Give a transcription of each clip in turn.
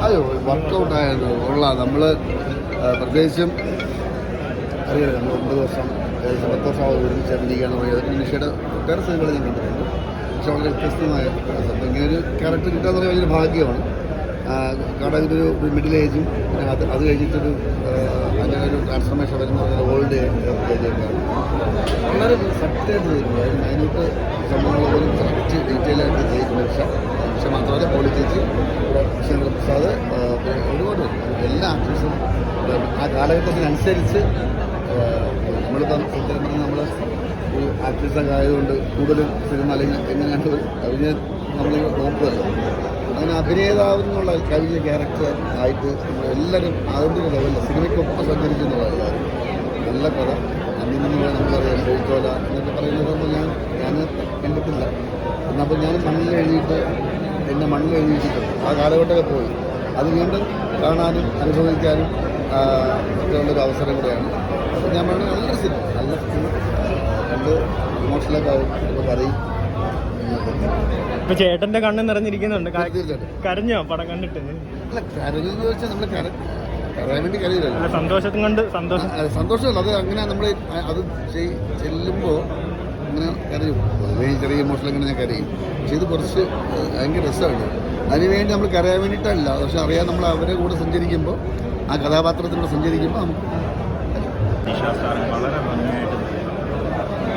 അയ്യോ വർക്കൗട്ടായത് കൊള്ളാം. നമ്മൾ പ്രത്യേകിച്ചും അറിയാം, നമ്മൾ 9 വർഷം 10 വർഷം ഒരുമിച്ച് അഭിനയിക്കുകയെന്ന് പറയുന്നത് നിഷയുടെ വേറെ സിനിമകൾ ഞാൻ കണ്ടിട്ടുണ്ട്. പക്ഷെ വളരെ വ്യത്യസ്തമായ അപ്പം ഇങ്ങനെ ഒരു ക്യാരക്ടർ കിട്ടുക എന്ന് പറയുന്നത് വലിയൊരു ഭാഗ്യമാണ്. കാരണം ഇതൊരു മിഡിൽ ഏജും പിന്നെ അത് കഴിഞ്ഞിട്ടൊരു അങ്ങനെ ഒരു ട്രാൻസ്ഫർമേഷൻ വരുന്ന ഓൾഡ് ഏജൊക്കെയാണ്. വളരെ സത്യമായിട്ട് ചെയ്യുന്നത്, അതായത് മൈന്യൂട്ട് സംഭവങ്ങൾ പോലും കറക്റ്റ് ഡീറ്റെയിൽ ആയിട്ട് ചെയ്യുന്ന പക്ഷെ മാത്രമല്ല പോളിറ്റിക്സ് പ്രസാദ് ഒരുപാട് എല്ലാ ആക്ടേഴ്സും ആ കാലഘട്ടത്തിനനുസരിച്ച് നമ്മളിപ്പം സത്യം പറഞ്ഞാൽ നമ്മൾ ഒരു ആക്ട്രസൊക്കെ ആയതുകൊണ്ട് കൂടുതലും സിനിമ അല്ലെങ്കിൽ എങ്ങനെയാണ് അഭിനയം നമ്മൾ നോക്കുമല്ലോ. അങ്ങനെ അഭിനേതാവെന്നുള്ള കഴിഞ്ഞ ക്യാരക്ടർ ആയിട്ട് നമ്മളെല്ലാവരും അതിൻ്റെ ഒരു ലെവലിൽ സിനിമയ്ക്കൊപ്പം സഞ്ചരിക്കുന്നുള്ളതാണ്. നല്ല കഥ അന്നിന്ന് നമുക്കറിയാം എഴുത്തോല എന്നൊക്കെ പറയുന്നതൊന്നും ഞാൻ കണ്ടിട്ടില്ല. എന്നപ്പോൾ ഞാൻ മണ്ണിൽ എഴുതിയിട്ട് എന്നെ മണ്ണിൽ എഴുതിയിട്ടുണ്ട്. ആ കാലഘട്ടമൊക്കെ പോയി അത് വീണ്ടും കാണാനും അനുഭവിക്കാനും ഒക്കെ ഉള്ളൊരു അവസരം കൂടെയാണ്. അപ്പോൾ ഞാൻ പറഞ്ഞ നല്ല സിനിമ കണ്ട് ഇമോഷണലൊക്കെ ആവും, ഇപ്പോൾ കരയും. ഇപ്പൊ ചേട്ടന്റെ കണ്ണ് നിറഞ്ഞിരിക്കുന്നുണ്ട്. തീർച്ചയായിട്ടും കരഞ്ഞോ പടം കണ്ടിട്ട്? അല്ല, കരഞ്ഞെന്ന് ചോദിച്ചാൽ നമ്മൾ കരയാൻ വേണ്ടി കരയില്ലല്ലോ, സന്തോഷത്തും കൊണ്ട് സന്തോഷമല്ല. അത് അങ്ങനെ നമ്മൾ അത് ചെല്ലുമ്പോൾ അങ്ങനെ കരയും. പൊതുവേ ചെറിയ ഇമോഷണൽ അങ്ങനെ ഞാൻ കരയും. പക്ഷെ ഇത് കുറച്ച് ഭയങ്കര രസമാണ്. അതിനുവേണ്ടി നമ്മൾ കരയാൻ വേണ്ടിയിട്ടല്ല, പക്ഷെ അറിയാൻ നമ്മൾ അവരെ കൂടെ സഞ്ചരിക്കുമ്പോൾ ആ കഥാപാത്രത്തിലൂടെ സഞ്ചരിക്കുമ്പോൾ നമുക്ക് വളരെ ഭംഗിയായിട്ട്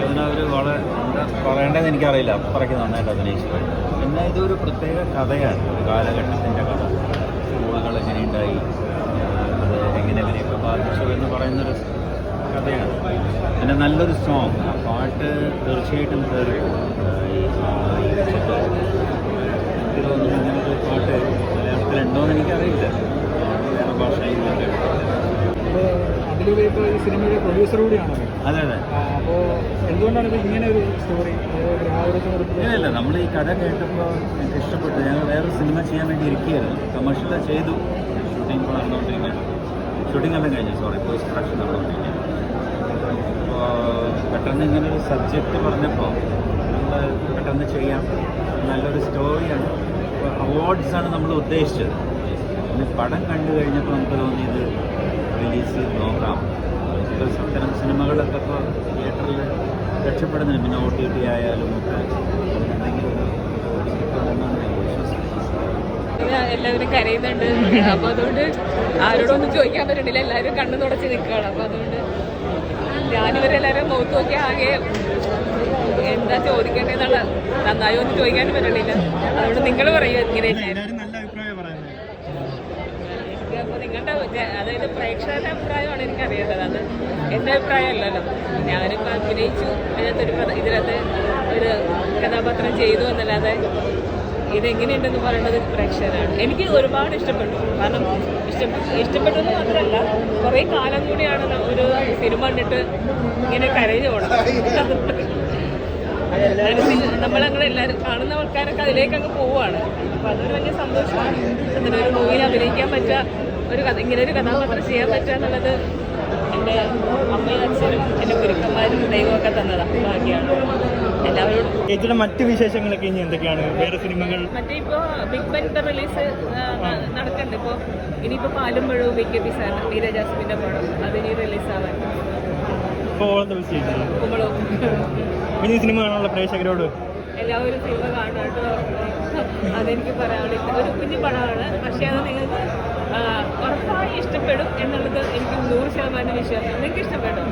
ഇതിനവർ വളരെ എന്താ പറയേണ്ടതെന്ന് എനിക്കറിയില്ല, അത്രയ്ക്ക് നന്നായിട്ട് അഭിനയിച്ചു. പിന്നെ ഇതൊരു പ്രത്യേക കഥയാണ്, ഒരു കാലഘട്ടത്തിൻ്റെ കഥ. സ്കൂളുകൾ എങ്ങനെയുണ്ടായി, അത് എങ്ങനെ ഇവരെയൊക്കെ ബാധിച്ചു എന്ന് പറയുന്നൊരു കഥയാണ്. പിന്നെ നല്ലൊരു സോങ്, ആ പാട്ട് തീർച്ചയായിട്ടും കയറിയും എനിക്ക് തോന്നുന്നു ഇങ്ങനൊരു പാട്ട് മലയാളത്തിലുണ്ടോയെന്ന് എനിക്കറിയില്ല, വേറെ ഭാഷയിലൊക്കെ. അതിലൂടെ ഈ സിനിമയുടെ പ്രൊഡ്യൂസർ കൂടിയാണോ? അതെ അതെ. അപ്പോൾ എന്തുകൊണ്ടാണ് ഇത് ഇങ്ങനെ ഒരു സ്റ്റോറി? ഇല്ല, നമ്മൾ ഈ കഥ കേട്ടപ്പോൾ എനിക്ക് ഇഷ്ടപ്പെട്ടു. ഞങ്ങൾ വേറൊരു സിനിമ ചെയ്യാൻ വേണ്ടി ഇരിക്കുകയായിരുന്നു. കമേഴ്ഷ്യൽ ചെയ്തു, ഷൂട്ടിംഗ് ഇപ്പോൾ നടന്നുകൊണ്ടിരിക്കുകയാണ്. ഷൂട്ടിംഗ് എല്ലാം കഴിഞ്ഞു, പോസ്റ്റ് പ്രൊഡക്ഷൻ നടന്നുകൊണ്ടിരിക്കുകയാണ്. അപ്പോൾ പെട്ടെന്ന് ഇങ്ങനൊരു സബ്ജക്റ്റ് പറഞ്ഞപ്പോൾ നമ്മൾ പെട്ടെന്ന് ചെയ്യാം, നല്ലൊരു സ്റ്റോറിയാണ്. അപ്പോൾ അവാർഡ്സാണ് നമ്മൾ ഉദ്ദേശിച്ചത്. പിന്നെ പടം കണ്ടു കഴിഞ്ഞപ്പോൾ നമുക്ക് തോന്നിയത് റിലീസ് ചെയ്ത് നോക്കാം. അത്തരം സിനിമകളൊക്കെ ഇപ്പോൾ തിയേറ്ററിൽ രക്ഷപ്പെടുന്നുണ്ട്. പിന്നെ OTT ആയാലും ഒക്കെ എന്തെങ്കിലും എല്ലാവരും കരയുന്നുണ്ട്. അപ്പോൾ അതുകൊണ്ട് ആരോടൊന്നും ചോദിക്കാൻ പറ്റണില്ല, എല്ലാവരും കണ്ണു തുടച്ച് നിൽക്കുകയാണ്. അപ്പോൾ അതുകൊണ്ട് ഞാനിവരെല്ലാവരും മുഖത്ത് നോക്കിയാൽ ആകെ എന്താ ചോദിക്കേണ്ടതെന്നുള്ള നന്നായോ ഒന്നും ചോദിക്കാനും പറ്റണില്ല. അതുകൊണ്ട് നിങ്ങൾ പറയൂ ഇങ്ങനെ. അപ്പോൾ നിങ്ങളുടെ അതായത് പ്രേക്ഷകരുടെ അഭിപ്രായമാണ് എനിക്കറിയേണ്ടത്, അത് എൻ്റെ അഭിപ്രായമല്ലല്ലോ. ഞാനിപ്പോൾ അഭിനയിച്ചു, ഇതിനകത്ത് ഒരു കഥാപാത്രം ചെയ്തു എന്നല്ലാതെ ഇതെങ്ങനെയുണ്ടെന്ന് പറയുന്നത് പ്രേക്ഷകരാണ്. എനിക്ക് ഒരുപാട് ഇഷ്ടപ്പെട്ടു. കാരണം ഇഷ്ടപ്പെട്ടെന്ന് മാത്രമല്ല, കുറേ കാലം കൂടിയാണ് ഒരു സിനിമ കണ്ടിട്ട് ഇങ്ങനെ കരഞ്ഞു പോകണം. നമ്മളങ്ങനെ എല്ലാവരും കാണുന്ന ആൾക്കാരൊക്കെ അതിലേക്ക് അങ്ങ് പോവുകയാണ്. അപ്പോൾ അതൊരു വലിയ സന്തോഷമാണ്. അങ്ങനെ ഒരു മൂവിയിൽ അഭിനയിക്കാൻ പറ്റുക, ഇങ്ങനെ ഒരു കഥാപാത്രം ചെയ്യാൻ പറ്റുക എന്നുള്ളത് എൻ്റെ അമ്മയും അച്ഛനും എൻ്റെ ഗുരുക്കന്മാരും ദൈവമൊക്കെ തന്നതാണ്, ഭാഗ്യമാണ്. എല്ലാവരോടും ചേച്ചിയുടെ മറ്റു വിശേഷങ്ങളൊക്കെ ഇനി എന്തൊക്കെയാണ്? വേറെ സിനിമകൾ മറ്റേ ഇപ്പോൾ ബിഗ് ബെൻ്റെ റിലീസ് നടക്കുന്നുണ്ട്. ഇപ്പോൾ ഇനിയിപ്പോൾ പാലും പഴവും BKP സാറിന് നീര ജാസ്മിൻ്റെ പടം അതിനി റിലീസാവാൻ കുമ്പളവും. ഇനി സിനിമ കാണാനുള്ള പ്രേക്ഷകരോട് എല്ലാവരും സിനിമ കാണണം കേട്ടോ. അതെനിക്ക് പറയാനുള്ളത്, ഒരു കുഞ്ഞു പടമാണ്, പക്ഷേ അത് നിങ്ങൾക്ക് ഉറപ്പായി ഇഷ്ടപ്പെടും എന്നുള്ളത് എനിക്ക് 100% വിശ്വാസം. നിങ്ങൾക്ക് ഇഷ്ടപ്പെടും.